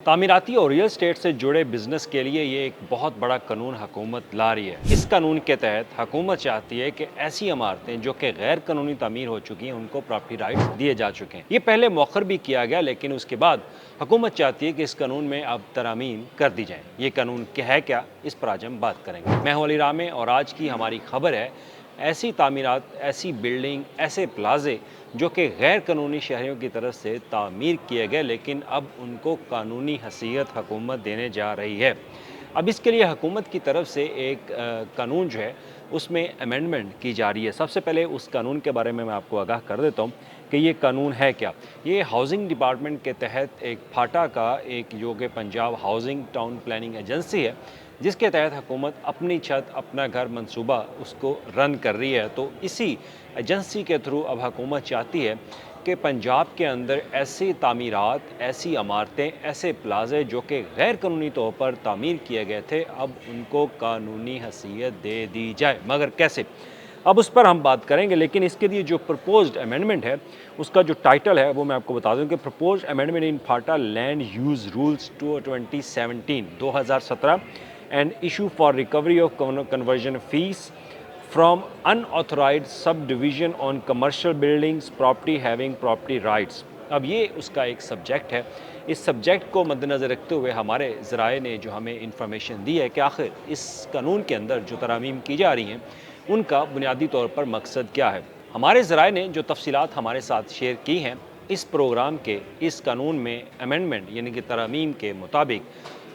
तामीराती और real estate से जुड़े बिजनेस के लिए ये एक बहुत बड़ा कानून हुकूमत ला रही है। इस कानून के तहत हुकूमत चाहती है कि ऐसी इमारतें जो कि गैर कानूनी तामीर हो चुकी हैं उनको प्रॉपर्टी राइट्स दिए जा चुके हैं। ये पहले मौखर भी किया गया, लेकिन उसके बाद हुकूमत चाहती है कि इस कानून में अब तरामीम कर दी जाए। ये कानून क्या है, क्या इस पर आज हम बात करेंगे। मैं हूं अली रामे और आज की हमारी खबर है ऐसी तामीरात, ऐसी बिल्डिंग, ऐसे प्लाजे जो कि गैर कानूनी शहरियों की तरफ से तामीर किए गए, लेकिन अब उनको कानूनी हैसियत हुकूमत देने जा रही है। अब इसके लिए हुकूमत की तरफ से एक कानून जो है उसमें अमेंडमेंट की जा रही है। सबसे पहले उस कानून के बारे में मैं आपको आगाह कर देता हूँ कि ये कानून है क्या। ये हाउसिंग डिपार्टमेंट के तहत एक फाटा का एक जो कि Punjab housing town planning agency है, जिसके तहत हुकूमत अपनी छत, अपना घर मंसूबा उसको रन कर रही है। तो इसी एजेंसी के थ्रू अब हुकूमत चाहती है कि पंजाब के अंदर ऐसी तामीरात, ऐसी इमारतें, ऐसे प्लाजे जो कि गैर कानूनी तौर पर तामीर किए गए थे, अब उनको कानूनी हैसियत दे दी जाए। मगर कैसे, अब उस पर हम बात करेंगे। लेकिन इसके लिए जो प्रपोज्ड अमेंडमेंट है, उसका जो टाइटल है वो मैं आपको बता दूं कि proposed amendment in Phata land use rules 2017 and issue for recovery of conversion fees from unauthorized subdivision on commercial buildings property having property rights। अब ये उसका एक सब्जेक्ट है। इस सब्जेक्ट को मद्देनज़र रखते हुए हमारे ज़राए ने जो हमें इंफॉर्मेशन दी है कि आखिर इस कानून के अंदर जो तरामीम की जा रही हैं उनका बुनियादी तौर पर मकसद क्या है। हमारे ज़राए ने जो तफसीलात हमारे साथ शेयर की हैं, इस प्रोग्राम के इस कानून में अमेंडमेंट यानी कि तरामीम के मुताबिक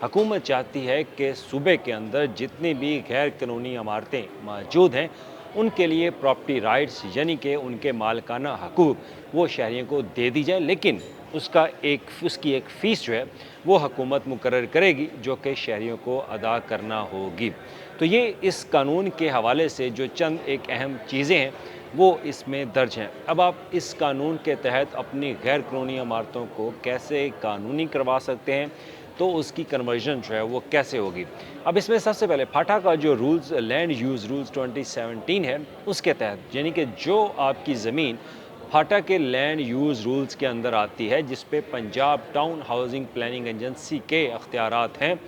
हुकूमत चाहती है कि सूबे के अंदर जितनी भी गैर कानूनी इमारतें मौजूद हैं उनके लिए प्रॉपर्टी राइट्स यानी कि उनके मालकाना हकूक़ वो शहरियों को दे दी जाए, लेकिन उसकी एक फ़ीस जो है वो हुकूमत मुकर्रर करेगी जो कि शहरियों को अदा करना होगी। तो ये इस कानून के हवाले से जो चंद एक अहम चीज़ें हैं वो इसमें दर्ज हैं। अब आप इस कानून के तहत अपनी गैर कानूनी इमारतों को कैसे कानूनी करवा सकते हैं, तो उसकी कन्वर्जन जो है वो कैसे होगी। अब इसमें सबसे पहले फाटा का जो रूल्स लैंड यूज़ रूल्स 2017 है, उसके तहत यानी कि जो आपकी ज़मीन फाटा के लैंड यूज़ रूल्स के अंदर आती है, जिस पे Punjab town housing planning agency के अख्तियारात हैं,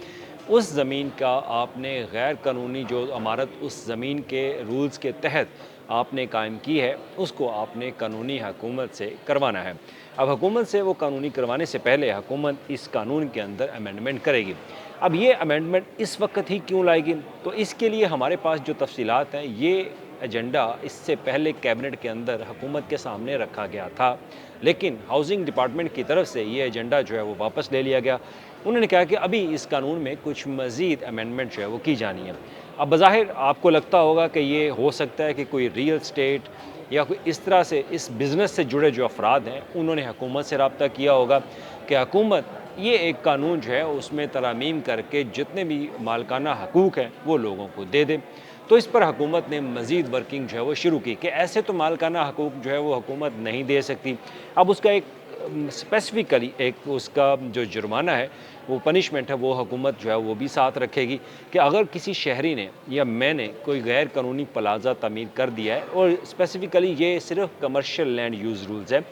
उस ज़मीन का आपने गैर कानूनी जो इमारत उस ज़मीन के रूल्स के तहत आपने कायम की है, उसको आपने कानूनी हुकूमत से करवाना है। अब हुकूमत से वो कानूनी करवाने से पहले हुकूमत इस कानून के अंदर अमेंडमेंट करेगी। अब ये अमेंडमेंट इस वक्त ही क्यों लाएगी, तो इसके लिए हमारे पास जो तफसीलात हैं, ये एजेंडा इससे पहले कैबिनेट के अंदर हुकूमत के सामने रखा गया था, लेकिन हाउसिंग डिपार्टमेंट की तरफ से ये एजेंडा जो है वो वापस ले लिया गया। उन्होंने कहा कि अभी इस कानून में कुछ मज़ीद अमेंडमेंट जो है वो की जानी है। अब बज़ाहिर आपको लगता होगा कि ये हो सकता है कि कोई रियल स्टेट या कोई इस तरह से इस बिज़नेस से जुड़े जो अफराद हैं उन्होंने हुकूमत से रब्ता किया होगा कि हुकूमत ये एक कानून जो है उसमें तरामीम करके जितने भी मालकाना हकूक़ हैं वो लोगों को दे दें। तो इस पर हुकूमत ने मज़ीद वर्किंग जो है वो शुरू की कि ऐसे तो मालकाना हकूक़ जो है वो हुकूमत नहीं दे सकती। अब उसका एक स्पेसिफ़िकली एक उसका जो जुर्माना है, वो पनिशमेंट है, वो हुकूमत जो है वो भी साथ रखेगी कि अगर किसी शहरी ने या मैंने कोई गैर कानूनी प्लाज़ा तमीर कर दिया है, और स्पेसिफ़िकली ये सिर्फ कमर्शियल लैंड यूज़ रूल्स है,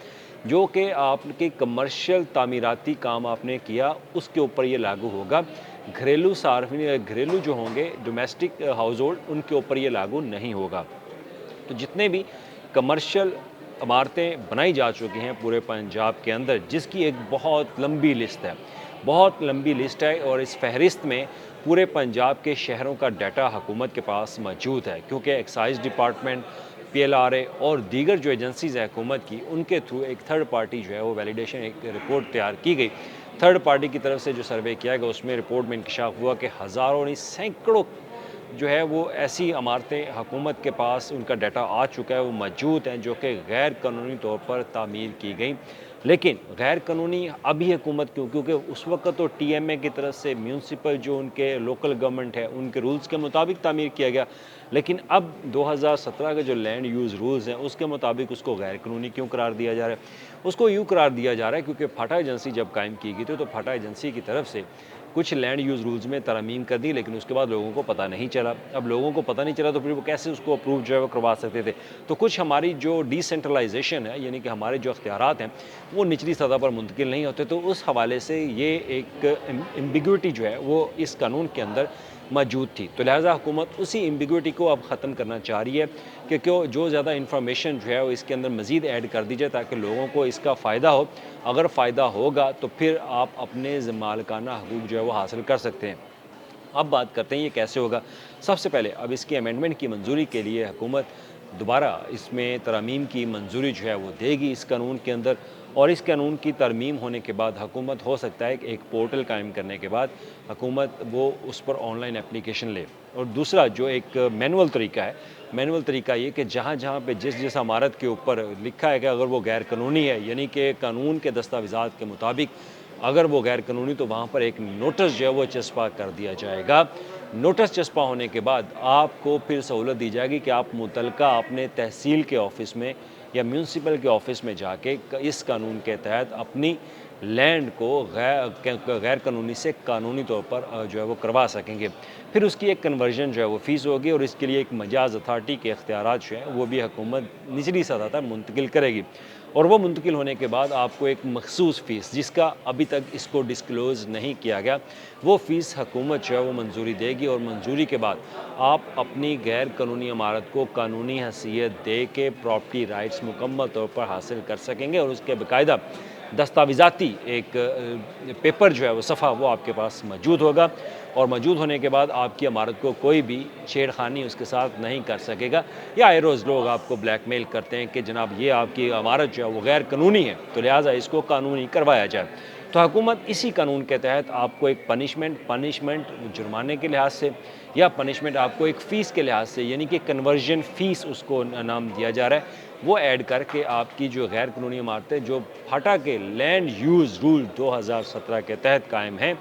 जो कि आपके कमर्शियल तामीराती काम आपने किया उसके ऊपर ये लागू होगा। घरेलू सार्फिन या घरेलू जो होंगे डोमेस्टिक हाउस होल्ड, उनके ऊपर ये लागू नहीं होगा। तो जितने भी कमर्शियल इमारतें बनाई जा चुकी हैं पूरे पंजाब के अंदर, जिसकी एक बहुत लंबी लिस्ट है, बहुत लंबी लिस्ट है, और इस फहरिस्त में पूरे पंजाब के शहरों का डाटा हुकूमत के पास मौजूद है, क्योंकि एक्साइज डिपार्टमेंट, PLRA और दीगर जो एजेंसीज़ हैं हुकूमत की, उनके थ्रू एक थर्ड पार्टी जो है वो वैलिडेशन एक रिपोर्ट तैयार की गई। थर्ड पार्टी की तरफ से जो सर्वे किया गया उसमें रिपोर्ट में इंकशाफ हुआ कि हज़ारों नहीं सैकड़ों जो है वो ऐसी इमारतें हुकूमत के पास उनका डाटा आ चुका है, वो मौजूद हैं जो कि गैर कानूनी तौर पर तामीर की गई। लेकिन गैर कानूनी अभी हुकूमत क्यों, क्योंकि उस वक्त तो TMA की तरफ से म्यूनसिपल जो उनके लोकल गवर्नमेंट है उनके रूल्स के मुताबिक तामीर किया गया, लेकिन अब 2017 के जो लैंड यूज़ रूल्स हैं उसके मुताबिक उसको गैर कानूनी क्यों करार दिया जा रहा है? उसको यूँ करार दिया जा रहा है क्योंकि फाटा एजेंसी जब कायम की गई थी तो फाटा एजेंसी की तरफ से कुछ लैंड यूज़ रूल्स में तरमीम कर दी, लेकिन उसके बाद लोगों को पता नहीं चला। अब लोगों को पता नहीं चला तो फिर वो कैसे उसको अप्रूव जो है वो करवा सकते थे? तो कुछ हमारी जो डिसेंट्रलाइजेशन है, यानी कि हमारे जो इख्तियारात हैं वो निचली सतह पर मुंतकिल नहीं होते, तो उस हवाले से ये एक एम्बिग्विटी जो है वो इस कानून के अंदर मौजूद थी। तो लिहाजा हुकूमत उसी एम्बिग्विटी को अब ख़त्म करना चाह रही है कि क्यों जो ज़्यादा इंफॉर्मेशन जो है वो इसके अंदर मज़ीद ऐड कर दी जाए ताकि लोगों को इसका फ़ायदा हो। अगर फ़ायदा होगा तो फिर आप अपने मालिकाना हकूक़ जो है वो हासिल कर सकते हैं। अब बात करते हैं ये कैसे होगा। सबसे पहले अब इसकी अमेंडमेंट की मंजूरी के लिए हुकूमत दोबारा इसमें तरमीम की मंजूरी जो है वो देगी इस कानून के अंदर, और इस कानून की तरमीम होने के बाद हुकूमत हो सकता है कि एक पोर्टल कायम करने के बाद हुकूमत वो उस पर ऑनलाइन एप्लीकेशन ले। और दूसरा जो एक मैनुअल तरीका है, मैनुअल तरीका ये कि जहाँ जहाँ पे जिस इमारत के ऊपर लिखा है कि अगर वो गैर कानूनी है, यानी कि कानून के दस्तावेज़ात के मुताबिक अगर वो गैर कानूनी, तो वहाँ पर एक नोटिस जो है वो चस्पा कर दिया जाएगा। नोटिस चस्पा होने के बाद आपको फिर सहूलत दी जाएगी कि आप मुतलका अपने तहसील के ऑफ़िस में या म्यूनसिपल के ऑफ़िस में जाके इस कानून के तहत अपनी लैंड को गैर कानूनी से कानूनी तौर पर जो है वो करवा सकेंगे। फिर उसकी एक कन्वर्जन जो है वो फ़ीस होगी और इसके लिए एक मजाज अथॉरिटी के इख्तियारात जो हैं वो भी हुकूमत निचली सतह तक मुंतकिल करेगी, और वो मुंतकिल होने के बाद आपको एक मखसूस फ़ीस, जिसका अभी तक इसको डिस्क्लोज़ नहीं किया गया, वो फ़ीस हुकूमत जो है वो मंजूरी देगी, और मंजूरी के बाद आप अपनी गैर कानूनी इमारत को कानूनी हैसियत दे के प्रॉपर्टी राइट्स मुकम्मल तौर पर हासिल कर सकेंगे, और उसके बाकायदा दस्तावेज़ाती एक पेपर जो है वो सफ़ा वो आपके पास मौजूद होगा, और मौजूद होने के बाद आपकी इमारत को कोई भी छेड़खानी उसके साथ नहीं कर सकेगा। या आए रोज़ लोग आपको ब्लैकमेल करते हैं कि जनाब ये आपकी इमारत जो है वो गैर कानूनी है, तो लिहाजा इसको कानूनी करवाया जाए। तो हुकूमत इसी कानून के तहत आपको एक पनिशमेंट जुर्माने के लिहाज से, या पनिशमेंट आपको एक फ़ीस के लिहाज से, यानी कि कन्वर्जन फ़ीस उसको नाम दिया जा रहा है, वो ऐड करके आपकी जो गैर कानूनी इमारतें जो फाटा के लैंड यूज़ रूल 2017 के तहत कायम हैं,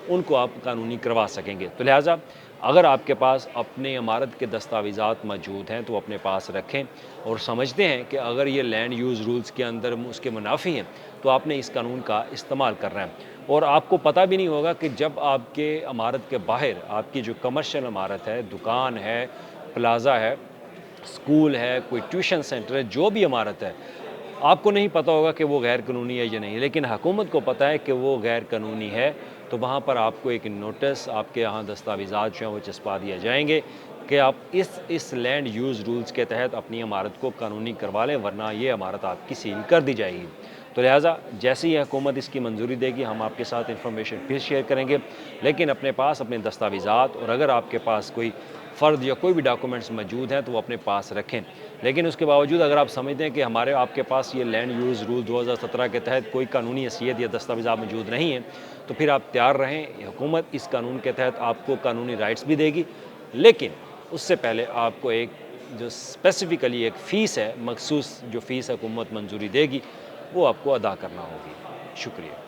उनको आप कानूनी करवा सकेंगे। तो लिहाजा अगर आपके पास अपने इमारत के दस्तावेज़ात मौजूद हैं तो अपने पास रखें, और समझते हैं कि अगर ये लैंड यूज़ रूल्स के अंदर उसके मुनाफी हैं तो आपने इस कानून का इस्तेमाल करना है। और आपको पता भी नहीं होगा कि जब आपके इमारत के बाहर आपकी जो कमर्शियल इमारत है, दुकान है, प्लाज़ा है, स्कूल है, कोई ट्यूशन सेंटर है, जो भी इमारत है, आपको नहीं पता होगा कि वो गैर कानूनी है या नहीं, लेकिन हुकूमत को पता है कि वो गैर कानूनी है, तो वहाँ पर आपको एक नोटिस, आपके यहाँ दस्तावेज़ात जो हैं वो चस्पा दिए जाएंगे कि आप इस लैंड यूज़ रूल्स के तहत अपनी इमारत को कानूनी करवा लें, वरना ये इमारत आपकी सील कर दी जाएगी। तो लिहाजा जैसे ही हुकूमत इसकी मंजूरी देगी हम आपके साथ इंफॉर्मेशन फिर शेयर करेंगे, लेकिन अपने पास अपने दस्तावेज़ात, और अगर आपके पास कोई फ़र्द या कोई भी डॉक्यूमेंट्स मौजूद हैं तो वो अपने पास रखें। लेकिन उसके बावजूद अगर आप समझते हैं कि हमारे आपके पास ये लैंड यूज़ रूल 2017 के तहत कोई कानूनी हैसियत या दस्तावेज़ात मौजूद नहीं हैं, तो फिर आप तैयार रहें। हुकूमत इस कानून के तहत आपको कानूनी राइट्स भी देगी, लेकिन उससे पहले आपको एक जो स्पेसिफ़िकली एक फ़ीस है, मखसूस जो फ़ीस हुकूमत मंजूरी देगी, वो आपको अदा करना होगी। शुक्रिया।